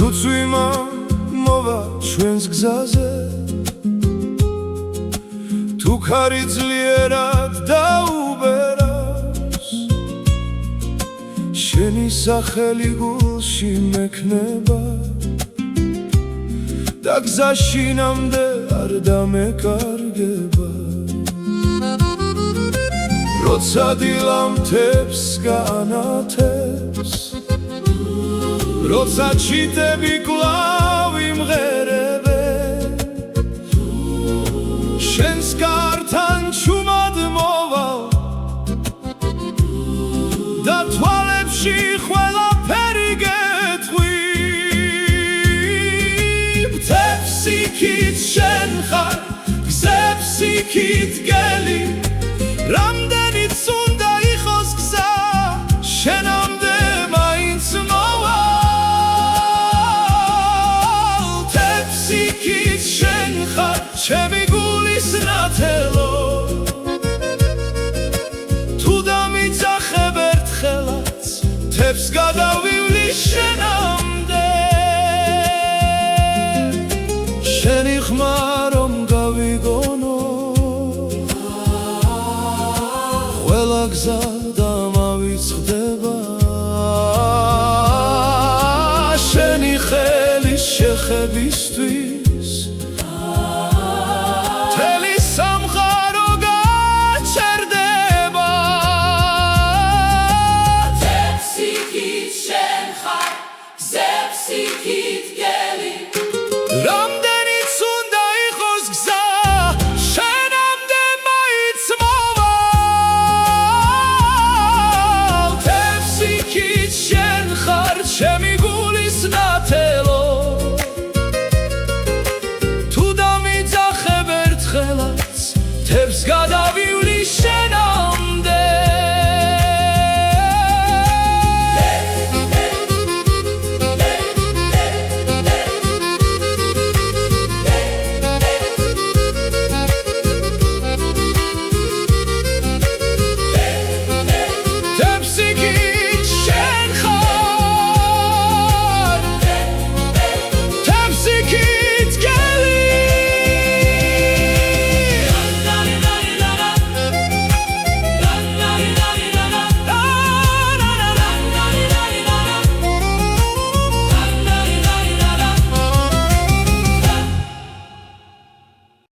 Თუცვიმა მოვა ჩვენს გზაზე თუ ქარი ძლიერად დაუბერავს შენი სახელი გულში მექნება და გზაში ნამდე არ დამეკარგება როცა დილამთებს გაანათებს როცა ჩიტები კვლავ იმღერებენ შენს კართან ჩუმად მოვალ და თვალებში ყველაფერი გეტყვი მთებს იქით შენ ხარ გზებს იქით გელი რამდენიც უნდა იყოს გზა შენამდე მაინც ჩემი გულის ნათელო თუ დამიძახებ ერთხელაც თებს გადავივლი შენამდე შენი ხმა რომ გავიგონო ყველა გზა დამავიწყდება შენი ხელის შეხებისთვის რამდენიც უნდა იყოს გზა შენამდე მაინც მოვალ თებს იქით შენ ხარ ჩემი